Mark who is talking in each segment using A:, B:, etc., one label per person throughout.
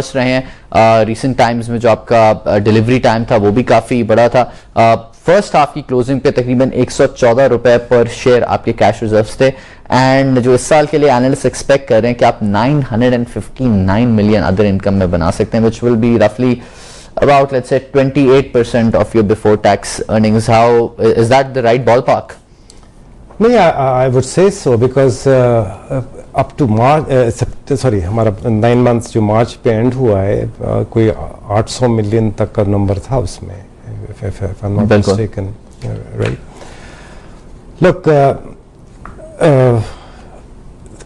A: Cost رہے ہیں recent Times میں. جو آپ کا ڈیلیوری ٹائم تھا وہ بھی کافی بڑا تھا. فرسٹ ہاف کی کلوزنگ پہ تقریباً 114 روپے پر شیئر آپ کے کیش ریزروز تھے, اینڈ جو اس سال کے لیے اینالسٹ ایکسپیکٹ کر رہے ہیں کہ آپ 959 ملین ادر انکم میں بنا سکتے ہیں, which will be roughly about, let's say, 28% of your before tax earnings. How is that the right ballpark?
B: No, yeah, I would say so, because up to March, ہمارا 9 months جو مارچ پہ and ہوا ہے, کوئی 800 ملین تک کا number تھا اس میں, if I'm not mistaken, right? Look,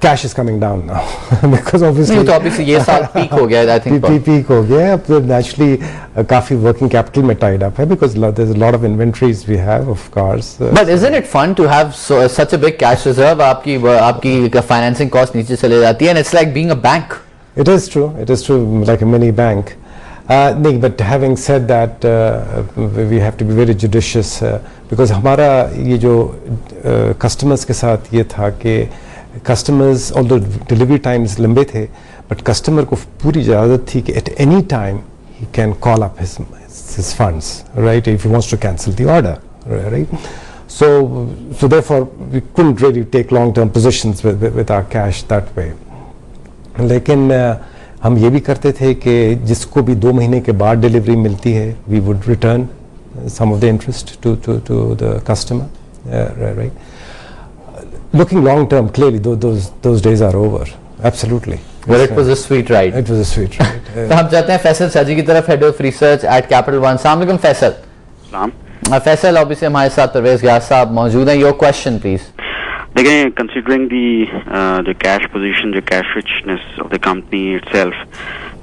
B: cash is coming down now because obviously
A: یہ سال پیک ہو گیا, I think
B: peak ہو گیا. اب naturally کافی working capital میں tied up ہے, because there's a lot of inventories we have of cars.
A: But isn't it fun to have such a big cash reserve? آپ کی financing cost نیچے چلے جاتی ہے, and it's like being a bank.
B: It is true, like a mini bank. نہیں, but having said that, we have to be very judicious, because ہمارا یہ جو customers کے ساتھ یہ تھا کہ customers, although delivery times لمبے تھے, but customer کو پوری اجازت تھی کہ at any time he can call up his funds, right, if he wants to cancel the order, right? So therefore we couldn't really take long term positions with our cash that way. لیکن ہم یہ بھی کرتے تھے کہ جس کو بھی 2 مہینے کے بعد ڈلیوری ملتی ہے, we would return some of the interest to the customer, right? Looking long term, clearly those days are over, absolutely.
A: Well, it was a sweet ride.
B: It was a sweet ride.
A: تو ہم چاہتے ہیں فیصل شاہ جی کی طرف, head of research at Capital One. السلام علیکم فیصل.
C: سلام.
A: Faisal, obviously ہمارے ساتھ پرویز گیاس صاحب موجود ہیں. Your question please.
C: دیکھیں, کنسیڈرنگ دی کیش پوزیشن, جو cash رچنس of the company it self,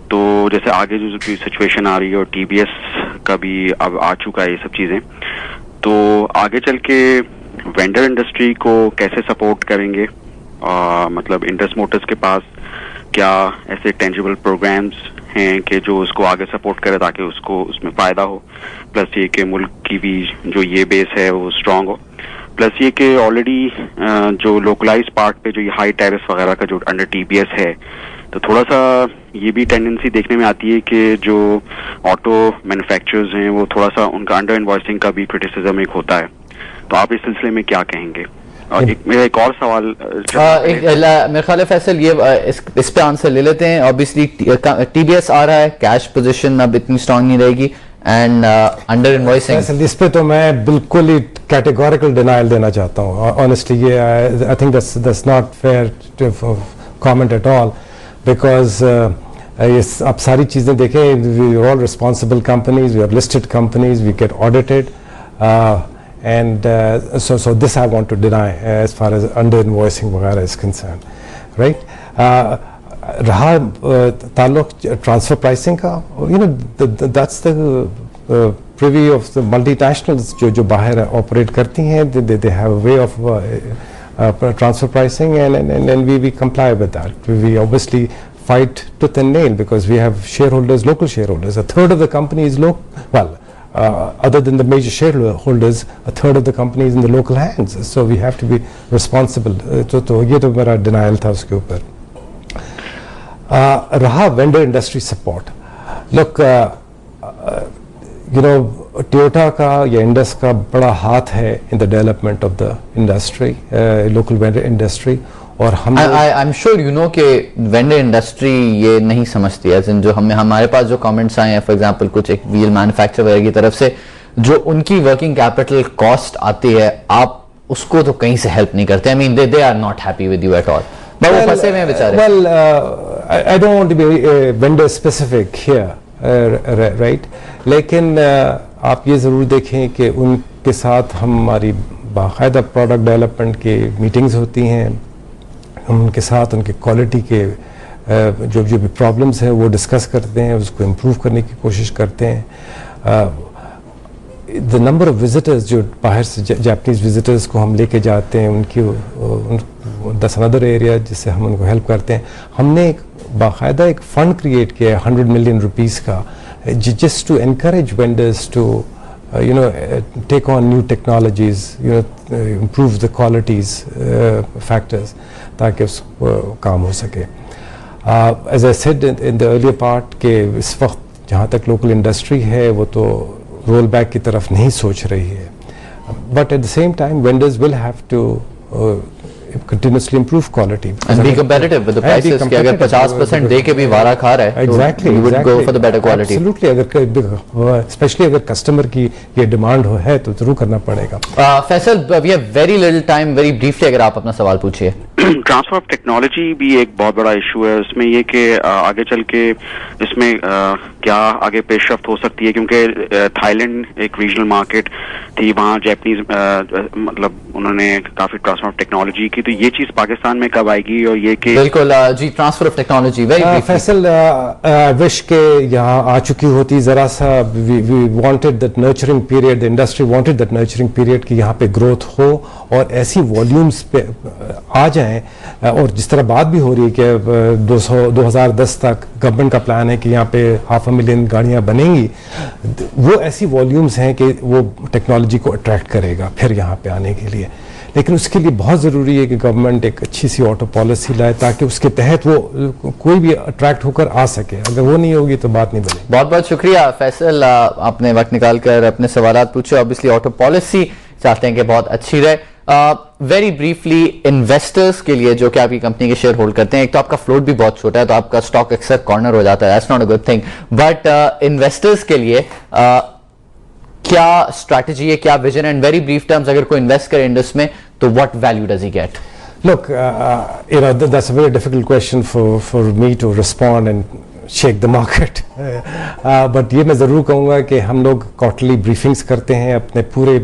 C: تو جیسے آگے جو سچویشن آ رہی ہے, اور ٹی بی ایس کا بھی اب آ چکا ہے یہ سب چیزیں, تو آگے چل کے وینڈر انڈسٹری کو کیسے سپورٹ کریں گے؟ مطلب انڈس موٹرز کے پاس کیا ایسے ٹینجیبل پروگرامز ہیں کہ جو اس کو آگے سپورٹ کرے تاکہ اس کو اس میں فائدہ ہو, پلس یہ کہ ملک کی بھی جو یہ بیس ہے وہ اسٹرانگ ہو, پلس یہ کہ آلریڈی جو لوکلائز پارٹ پہ جو یہ ہائی ٹیرس وغیرہ کا جو انڈر ٹی بی ایس ہے, تو تھوڑا سا یہ بھی ٹینڈنسی دیکھنے میں آتی ہے کہ جو آٹو مینوفیکچررز ہیں وہ تھوڑا سا ان کا انڈر انوائسنگ کا بھی کرٹیسزم ایک ہوتا ہے, تو آپ اس سلسلے میں کیا کہیں گے؟ اور میرا ایک اور سوال
A: میرے خیال ہے فیصل, یہ اس پہ آنسر لے لیتے ہیں. obviously ٹی بی ایس آ رہا ہے, کیش پوزیشن اب اتنی اسٹرانگ نہیں رہے گی, اینڈ انڈر انوائسنگ,
B: اس پہ تو میں بالکل ہی کیٹیگوریکل ڈینائل دینا چاہتا ہوں. آنیسٹلی یہ I think that's not fair to comment at all, because آپ ساری چیزیں دیکھیں, we are all responsible companies, we are listed companies, we get audited, and so this I want to deny as far as under invoicing وغیرہ is concerned, right? رہا تعلق transfer pricing کا, that's the privy of the multinationals جو باہر operate کرتی ہیں, they have a way of transfer pricing, and we comply with that. We obviously fight tooth and nail because we have shareholders, local shareholders. A third of the company is other than the major shareholders, a third of the company is in the local hands, so we have to be responsible. تو یہ تو میرا denial تھا اس کے اوپر. رہا vendor industry support, look Toyota کا یا انڈس کا بڑا ہاتھ ہے in the development of the industry, local vendor industry, اور ہم
A: I'm sure you know کہ وینڈر انڈسٹری یہ نہیں سمجھتی ہے, جو ہمارے پاس جو کامنٹس آئے ہیں, فار ایگزامپل کچھ ایک ویل مینوفیکچر وغیرہ کی طرف سے, جو ان کی ورکنگ کیپٹل کاسٹ آتی ہے, آپ اس کو تو کہیں سے ہیلپ نہیں کرتے. I mean they are not happy with you at all. وہ پھنسے ہوئے ہیں بیچارے.
B: Well, I don't want to be vendor specific here, right? لیکن آپ یہ ضرور دیکھیں کہ ان کے ساتھ ہماری باقاعدہ پروڈکٹ ڈیولپمنٹ کی میٹنگز ہوتی ہیں, ان کے ساتھ ان کے کوالٹی کے جو بھی پرابلمس ہیں وہ ڈسکس کرتے ہیں, اس کو امپروو کرنے کی کوشش کرتے ہیں. دا نمبر آف وزٹرز جو باہر سے جاپنیز وزٹرز کو ہم لے کے جاتے ہیں, ان کی دس اندر ایریا جس سے ہم ان کو ہیلپ کرتے ہیں. ہم نے ایک باقاعدہ ایک فنڈ کریٹ کیا ہے 100 ملین روپیز کا, just to encourage vendors to take on new technologies, improve the qualities factors, تاکہ اس کام ہو سکے. As I said in the earlier part کہ اس وقت جہاں تک لوکل انڈسٹری ہے وہ تو رول بیک کی طرف نہیں سوچ رہی ہے, but at the same time vendors will have to continuously improve quality
A: and be competitive with the prices کہ اگر 50% دے کے بھی وارا کھا رہا ہے
B: exactly
A: you would go for the better quality.
B: absolutely especially اگر کسٹمر کی یہ ڈیمانڈ ہے تو ضرور کرنا پڑے گا.
A: Faisal we have very little time, very briefly اگر آپ اپنا سوال پوچھیے.
C: ٹرانسفر آف ٹیکنالوجی بھی ایک بہت بڑا ایشو ہے اس میں, یہ کہ آگے چل کے اس میں کیا آگے پیش رفت ہو سکتی ہے, کیونکہ تھائی لینڈ ایک ریجنل مارکیٹ تھی, وہاں جیپنیز مطلب انہوں نے کافی ٹرانسفر آف ٹیکنالوجی کی, تو یہ چیز پاکستان میں کب آئے گی؟ اور یہ کہ
A: بالکل جی ٹرانسفر آف ٹیکنالوجی
B: فیصل وش کے یہاں آ چکی ہوتی ذرا سا, we wanted that nurturing period, the industry wanted that nurturing period کہ یہاں پہ گروتھ ہو اور ایسی والیومز پہ آ جائیں, اور جس طرح بات بھی ہو رہی ہے کہ 2010 تک گورنمنٹ کا پلان ہے کہ یہاں پہ 500,000 گاڑیاں بنیں گی, وہ ایسی والیومز ہیں کہ وہ ٹیکنالوجی کو اٹریکٹ کرے گا پھر یہاں پہ آنے کے لیے. لیکن اس کے لیے بہت ضروری ہے کہ گورنمنٹ ایک اچھی سی آٹو پالیسی لائے تاکہ اس کے تحت وہ کوئی بھی اٹریکٹ ہو کر آ سکے, اگر وہ نہیں ہوگی تو بات نہیں بنے.
A: بہت بہت شکریہ فیصل, آپ نے وقت نکال کر اپنے سوالات پوچھے. obviously آٹو پالیسی چاہتے ہیں کہ بہت اچھی رہے. ویری بریفلی انویسٹرز کے لیے جو کہ آپ کی کمپنی کے شیئر ہولڈ کرتے ہیں, ایک تو آپ کا فلوٹ بھی بہت چھوٹا ہے تو آپ کا اسٹاک اکثر کارنر ہو جاتا ہے, that's not a good thing, but investors کے لیے کیا اسٹریٹجی ہے, کیا ویژن ہے, اینڈ ویری بریف ٹرمز اگر کوئی انویسٹ کرے انڈس میں تو what value does he get?
B: Look, that's a very difficult question for me to respond and shake the market. But یہ میں ضرور کہوں گا کہ ہم لوگ کوارٹرلی بریفنگز کرتے ہیں اپنے پورے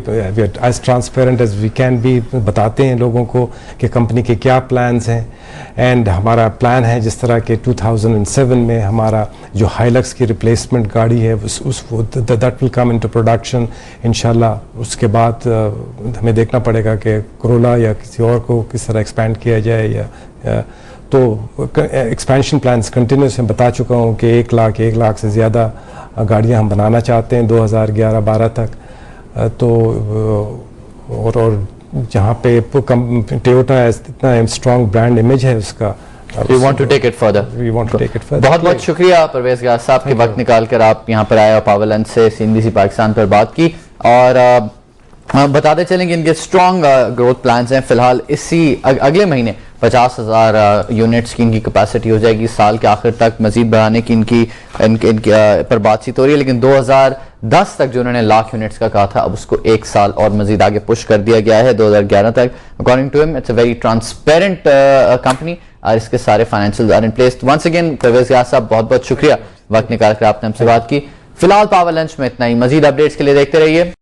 B: as transparent as we can be, بتاتے ہیں لوگوں کو کہ کمپنی کے کیا پلانز ہیں, اینڈ ہمارا پلان ہے جس طرح کہ 2007 میں ہمارا جو ہائلکس کی ریپلیسمنٹ گاڑی ہے that will come into production انشاءاللہ. اس کے بعد ہمیں دیکھنا پڑے گا کہ کرولا یا کسی اور کو کس طرح ایکسپینڈ کیا جائے, یا تو ایکسپینشن پلانس کنٹینیوس میں بتا چکا ہوں کہ 1 لاکھ سے زیادہ گاڑیاں ہم بنانا چاہتے ہیں 2011-12 تک. تو اور جہاں پہ ٹویوٹا اتنا اسٹرانگ برانڈ امیج ہے اس کا,
A: We want to take it further. بہت بہت شکریہ پرویز غیاث صاحب کے وقت نکال کر آپ یہاں پر آئے اور پاور لنچ سے CNBC پاکستان پر بات کی, اور بتاتے چلیں کہ ان کے اسٹرانگ گروتھ پلانز ہیں. فی الحال اسی اگلے مہینے 50,000 یونٹس کی ان کی کیپیسٹی ہو جائے گی, سال کے آخر تک مزید بڑھانے کی ان کی پر بات چیت ہو رہی ہے, لیکن 2010 تک جو انہوں نے 1,00,000 یونٹس کا کہا تھا اب اس کو 1 سال اور مزید آگے پش کر دیا گیا ہے 2011 تک. اکارڈنگ ٹو ہم it's a very transparent company, اور اس کے سارے financial are in place. Once again Parvez Ghias sahab بہت بہت شکریہ, وقت نکال کر آپ نے ہم سے بات کی. فی الحال پاور لنچ میں اتنا ہی, مزید اپڈیٹس کے لیے دیکھتے رہیے